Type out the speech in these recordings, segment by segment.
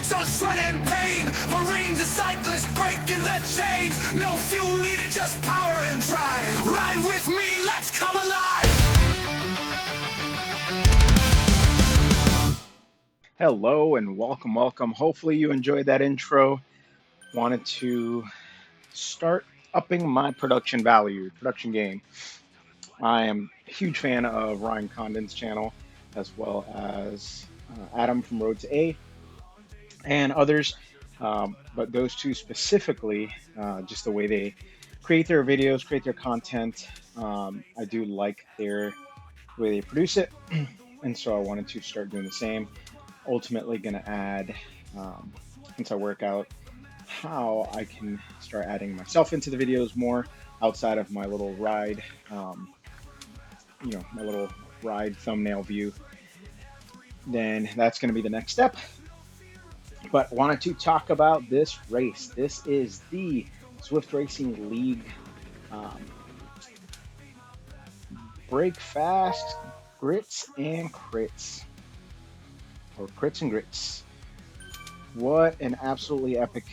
brakes on sweat and pain. Marines and cyclists breaking the chains. No fuel needed, just power and drive. Ride with me, let's come alive. Hello and welcome. Hopefully you enjoyed that intro. Wanted to start upping my production value, production game. I am a huge fan of Ryan Condon's channel, as well as Adam from Road to A and others. But those two specifically, just the way they create their videos, create their content, I do like their way they produce it. And so I wanted to start doing the same. Ultimately going to add, once I work out how I can start adding myself into the videos more outside of my little ride, my little ride thumbnail view, then that's going to be the next step. But wanted to talk about this race. This is the Swift Racing League Break Fast Grits and Crits, or Crits and Grits. What an absolutely epic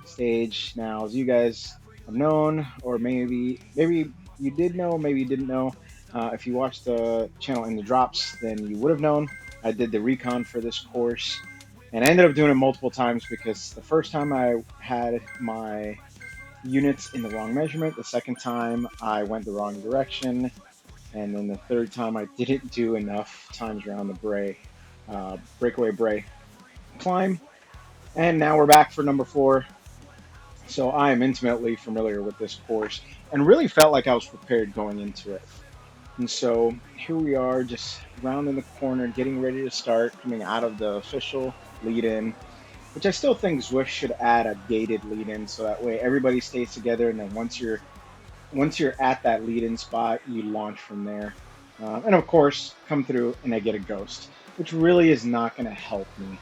stage. Now, as you guys have known, or maybe you did know, maybe you didn't know, if you watched the channel in the drops, then you would have known. I did the recon for this course, and I ended up doing it multiple times because the first time I had my units in the wrong measurement, the second time I went the wrong direction, and then the third time I didn't do enough times around the breakaway Bray climb. And now we're back for number 4. So I am intimately familiar with this course and really felt like I was prepared going into it. And so here we are, just rounding the corner, getting ready to start, coming out of the official lead-in, which I still think Zwift should add a gated lead-in so that way everybody stays together, and then once you're at that lead-in spot, you launch from there. And of course, come through and I get a ghost, which really is not going to help me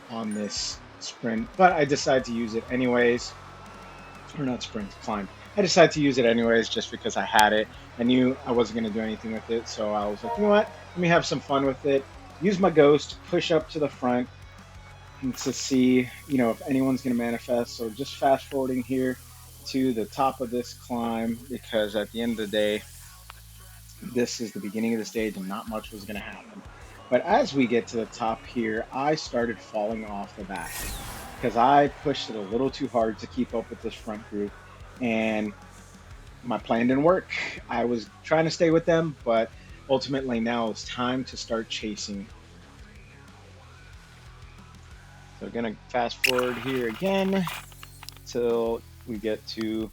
on this sprint, but I decided to use it anyways. Or not sprint, climb. I decided to use it anyways just because I had it. I knew I wasn't going to do anything with it, so I was like, you know what? Let me have some fun with it. Use my ghost, push up to the front, and to see, if anyone's going to manifest. So just fast forwarding here to the top of this climb, because at the end of the day, this is the beginning of the stage and not much was going to happen. But as we get to the top here, I started falling off the back because I pushed it a little too hard to keep up with this front group, and my plan didn't work. I was trying to stay with them, but ultimately now it's time to start chasing. So I'm gonna fast forward here again till we get to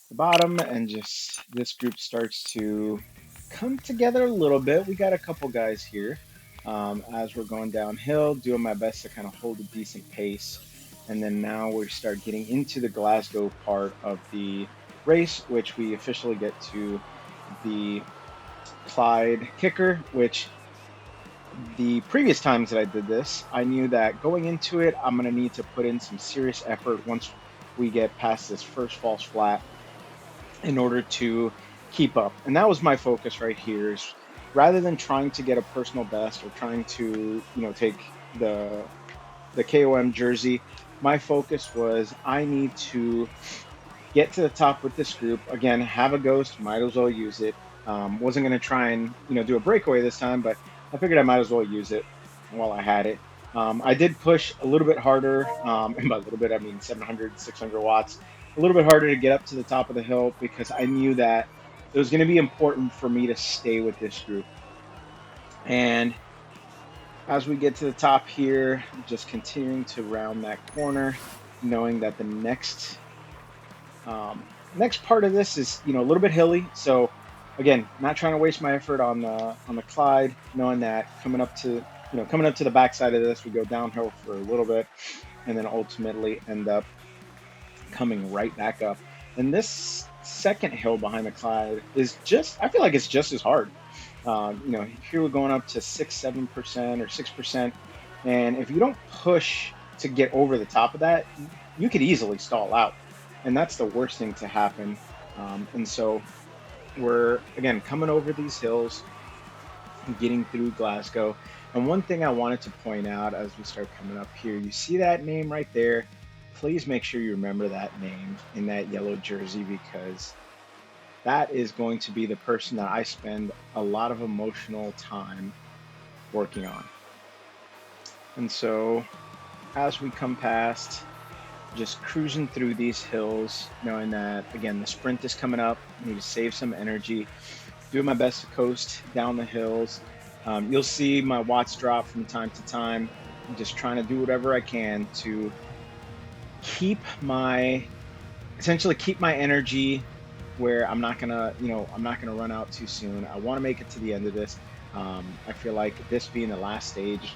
the bottom, and just this group starts to come together a little bit. We got a couple guys here as we're going downhill, doing my best to kind of hold a decent pace. And then now we start getting into the Glasgow part of the race, which we officially get to the Clyde kicker, which the previous times that I did this, I knew that going into it, I'm going to need to put in some serious effort once we get past this first false flat in order to keep up. And that was my focus right here, is rather than trying to get a personal best or trying to, take the KOM jersey, my focus was I need to get to the top with this group. Again, have a ghost, might as well use it. Wasn't going to try and, do a breakaway this time, but I figured I might as well use it while I had it. I did push a little bit harder, and by a little bit, I mean 700, 600 watts, a little bit harder to get up to the top of the hill because I knew that it was going to be important for me to stay with this group. And as we get to the top here, just continuing to round that corner, knowing that the next part of this is, a little bit hilly. So again, not trying to waste my effort on the Clyde, knowing that coming up to the backside of this, we go downhill for a little bit, and then ultimately end up coming right back up. And this second hill behind the Clyde is I feel like it's just as hard. Here we're going up to 6-7% or 6%, and if you don't push to get over the top of that, you could easily stall out, and that's the worst thing to happen. And so we're again coming over these hills, getting through Glasgow. And one thing I wanted to point out as we start coming up here, you see that name right there? Please make sure you remember that name in that yellow jersey, because that is going to be the person that I spend a lot of emotional time working on. And so as we come past, just cruising through these hills, knowing that, again, the sprint is coming up, I need to save some energy, doing my best to coast down the hills. You'll see my watts drop from time to time. I'm just trying to do whatever I can to keep my essentially keep my energy where I'm not gonna, I'm not gonna run out too soon. I want to make it to the end of this. I feel like this being the last stage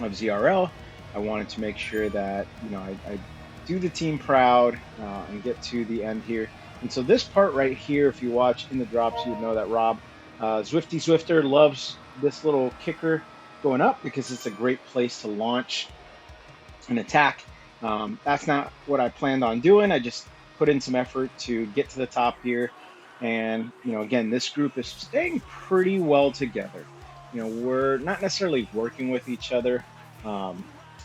of ZRL, I wanted to make sure that I do the team proud and get to the end here. And so this part right here, if you watch in the drops, you would know that Rob Zwifty Zwifter loves this little kicker going up because it's a great place to launch an attack. That's not what I planned on doing. I just put in some effort to get to the top here. And, again, this group is staying pretty well together. We're not necessarily working with each other, um,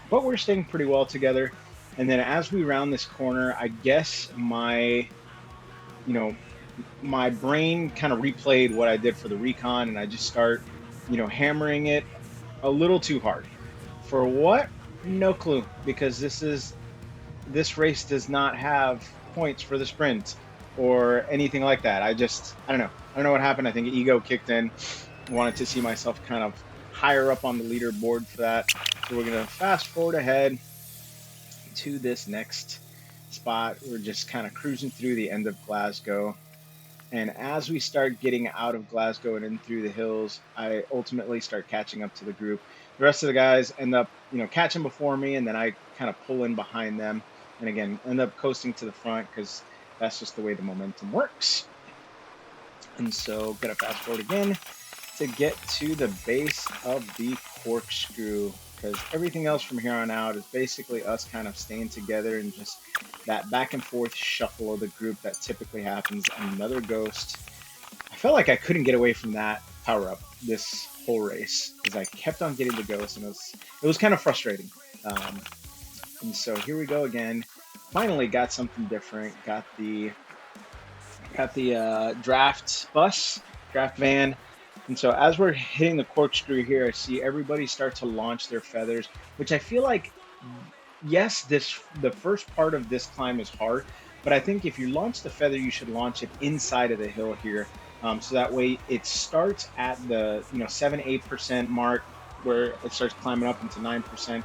but we're staying pretty well together. And then as we round this corner, I guess you know, my brain kind of replayed what I did for the recon, and I just start, hammering it a little too hard. For what? No clue, because this race does not have points for the sprint or anything like that. I don't know. I don't know what happened. I think ego kicked in. Wanted to see myself kind of higher up on the leaderboard for that. So we're gonna fast forward ahead to this next spot. We're just kind of cruising through the end of Glasgow. And as we start getting out of Glasgow and in through the hills, I ultimately start catching up to the group. The rest of the guys end up, catching before me, and then I kind of pull in behind them. And again, end up coasting to the front because that's just the way the momentum works. And so, gonna fast forward again to get to the base of the corkscrew, because everything else from here on out is basically us kind of staying together and just that back and forth shuffle of the group that typically happens. Another ghost. I felt like I couldn't get away from that power up this whole race because I kept on getting the ghost, and it was kind of frustrating. Um, and so here we go again. Finally got something different. Got the draft van. And so as we're hitting the corkscrew here, I see everybody start to launch their feathers, which I feel like, yes, the first part of this climb is hard, but I think if you launch the feather, you should launch it inside of the hill here. So that way it starts at the 7-8% mark where it starts climbing up into 9%,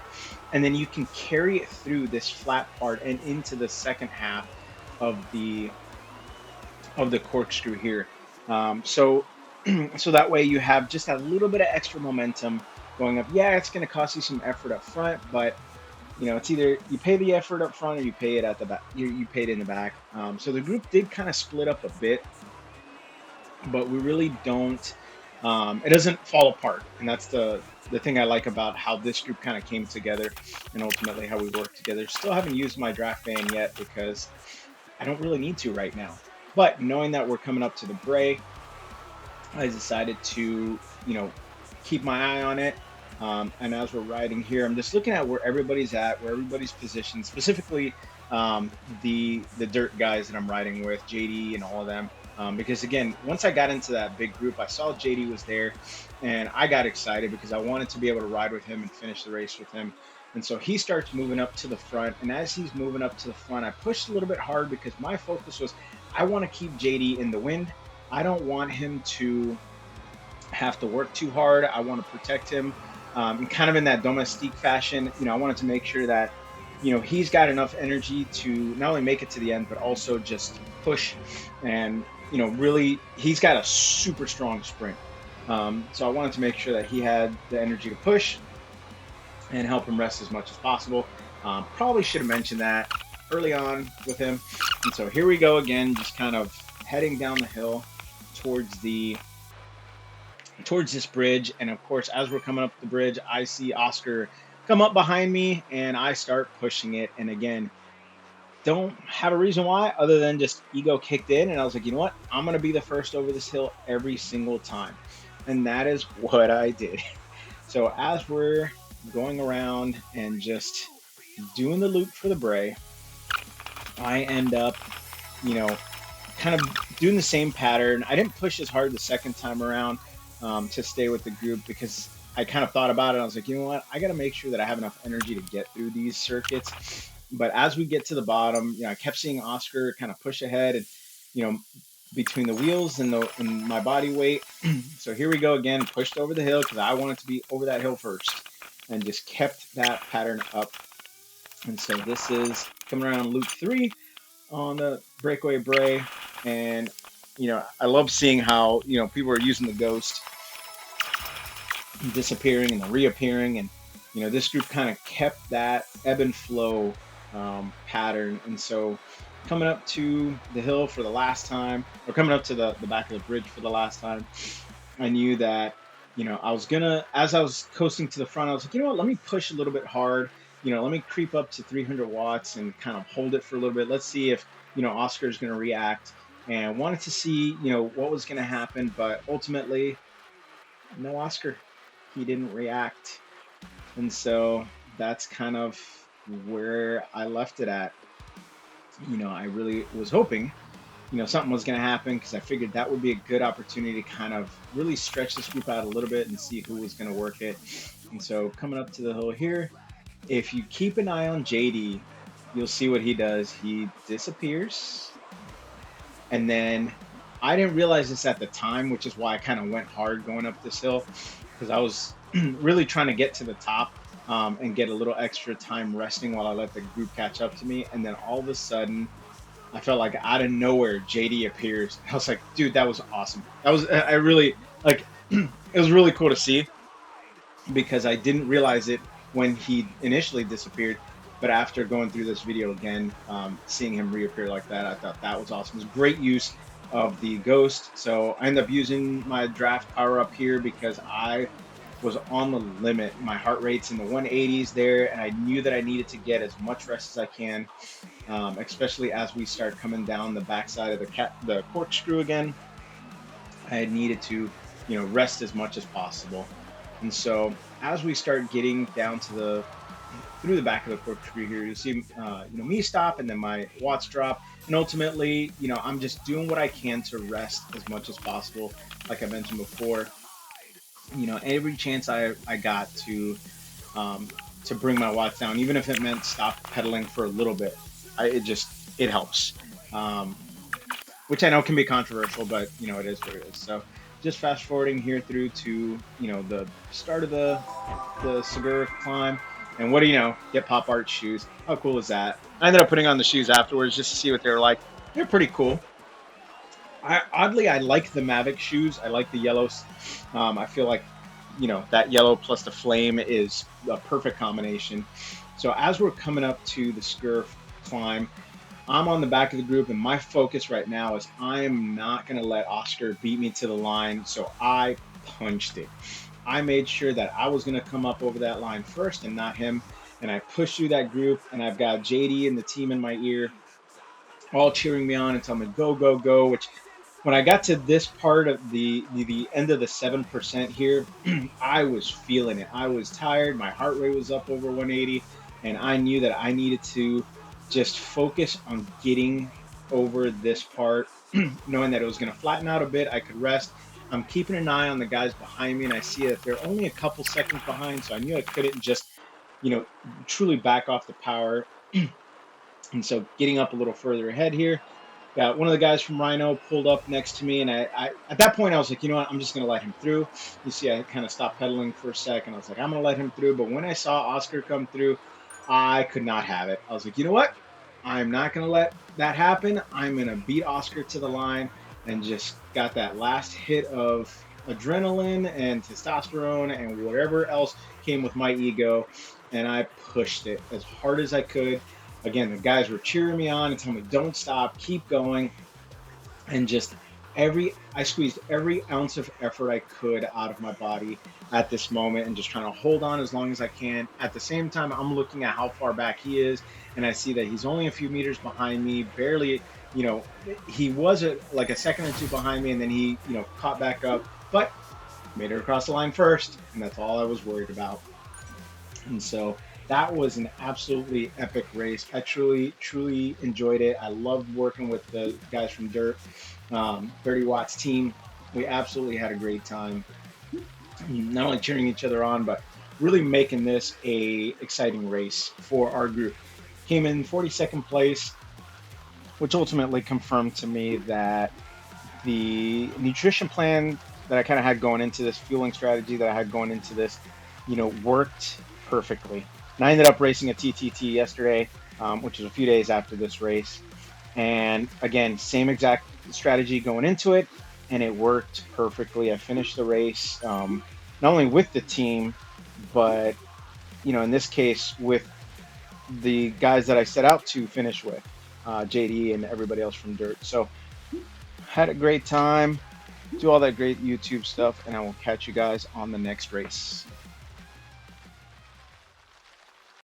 and then you can carry it through this flat part and into the second half of the corkscrew here. So so that way you have just a little bit of extra momentum going up. Yeah, it's going to cost you some effort up front, but it's either you pay the effort up front or you pay it at the back. You pay it in the back. So the group did kind of split up a bit, but we really don't. It doesn't fall apart, and that's the thing I like about how this group kind of came together, and ultimately how we work together. Still haven't used my draft van yet because I don't really need to right now. But knowing that we're coming up to the Bray, I decided to, keep my eye on it. And as we're riding here, I'm just looking at where everybody's at, where everybody's positioned, specifically the dirt guys that I'm riding with, JD and all of them. Because again, once I got into that big group, I saw JD was there, and I got excited because I wanted to be able to ride with him and finish the race with him. And so he starts moving up to the front, and as he's moving up to the front, I pushed a little bit hard because my focus was I want to keep JD in the wind. I don't want him to have to work too hard. I want to protect him, and kind of in that domestique fashion. I wanted to make sure that he's got enough energy to not only make it to the end, but also just push. And really, he's got a super strong sprint. So I wanted to make sure that he had the energy to push and help him rest as much as possible. Probably should have mentioned that early on with him. And so here we go again, just kind of heading down the hill towards this bridge. And of course, as we're coming up the bridge, I see Oscar come up behind me, and I start pushing it. And again, don't have a reason why other than just ego kicked in, and I was like, you know what? I'm going to be the first over this hill every single time. And that is what I did. So as we're going around and just doing the loop for the Bray, I end up, you know, kind of doing the same pattern. I didn't push as hard the second time around to stay with the group because I kind of thought about it. I was like, you know what? I got to make sure that I have enough energy to get through these circuits. But as we get to the bottom, I kept seeing Oscar kind of push ahead, and you know, between the wheels and the and my body weight. So here we go again, pushed over the hill because I wanted to be over that hill first, and just kept that pattern up. And so this is coming around loop 3 on the breakaway Bray, and I love seeing how people are using the ghost, disappearing and then reappearing, and this group kind of kept that ebb and flow pattern. And so coming up to the hill for the last time, or coming up to the back of the bridge for the last time, I knew that I was gonna, as I was coasting to the front, I was like, you know what, let me push a little bit hard, let me creep up to 300 watts and kind of hold it for a little bit. Let's see if Oscar is going to react, and wanted to see what was going to happen. But ultimately, no Oscar, he didn't react. And so that's kind of where I left it at. I really was hoping something was going to happen, because I figured that would be a good opportunity to kind of really stretch this group out a little bit and see who was going to work it. And so coming up to the hill here, if you keep an eye on JD, you'll see what he does. He disappears, and then I didn't realize this at the time, which is why I kind of went hard going up this hill, because I was really trying to get to the top and get a little extra time resting while I let the group catch up to me. And then all of a sudden, I felt like out of nowhere, JD appears. I was like, dude, that was awesome. I really, like, it was really cool to see, because I didn't realize it when he initially disappeared. But after going through this video again, seeing him reappear like that, I thought that was awesome. It was great use of the ghost. So I ended up using my draft power up here because I was on the limit. My heart rate's in the 180s there, and I knew that I needed to get as much rest as I can, especially as we start coming down the backside of the corkscrew again. I needed to, rest as much as possible. And so as we start getting down to through the back of the corkscrew here, you'll see, me stop, and then my watts drop. And ultimately, I'm just doing what I can to rest as much as possible. Like I mentioned before, every chance I got to bring my watts down, even if it meant stop pedaling for a little bit, it helps. Which I know can be controversial, but it is what it is. So just fast forwarding here through to the start of the Segura climb, and what do you know? Get pop art shoes. How cool is that? I ended up putting on the shoes afterwards just to see what they were like. They're pretty cool. Oddly, I like the Mavic shoes. I like the yellows. I feel like that yellow plus the flame is a perfect combination. So as we're coming up to the Segura climb, I'm on the back of the group, and my focus right now is I'm not going to let Oscar beat me to the line. So I punched it. I made sure that I was going to come up over that line first and not him. And I pushed through that group, and I've got JD and the team in my ear, all cheering me on and telling me, go, go, go. Which when I got to this part of the end of the 7% here, I was feeling it. I was tired. My heart rate was up over 180. And I knew that I needed to just focus on getting over this part, knowing that it was going to flatten out a bit. I could rest. I'm keeping an eye on the guys behind me, and I see that they're only a couple seconds behind. So I knew I couldn't just, truly back off the power. And so getting up a little further ahead here, got one of the guys from Rhino pulled up next to me, and I at that point I was like, you know what, I'm just gonna let him through. You see, I kind of stopped pedaling for a second. I was like, I'm gonna let him through. But when I saw Oscar come through, I could not have it. I was like, you know what, I'm not gonna let that happen. I'm gonna beat Oscar to the line, and just got that last hit of adrenaline and testosterone and whatever else came with my ego, and I pushed it as hard as I could. Again, the guys were cheering me on and telling me, don't stop, keep going. And just I squeezed every ounce of effort I could out of my body at this moment, and just trying to hold on as long as I can. At the same time, I'm looking at how far back he is, and I see that he's only a few meters behind me, barely, he was like a second or two behind me, and then he, caught back up. But Made it across the line first, and that's all I was worried about. And so that was an absolutely epic race. I truly enjoyed it. I loved working with the guys from 30 Watts team. We absolutely had a great time. Not only cheering each other on, but really making this a exciting race for our group. Came in 42nd place, which ultimately confirmed to me that the nutrition plan that I kind of had going into this, fueling strategy that I had going into this, worked perfectly. And I ended up racing a TTT yesterday, which was a few days after this race. And again, same exact strategy going into it, and it worked perfectly. I finished the race, not only with the team, but in this case, with the guys that I set out to finish with, JD and everybody else from Dirt. So had a great time. Do all that great YouTube stuff, and I will catch you guys on the next race.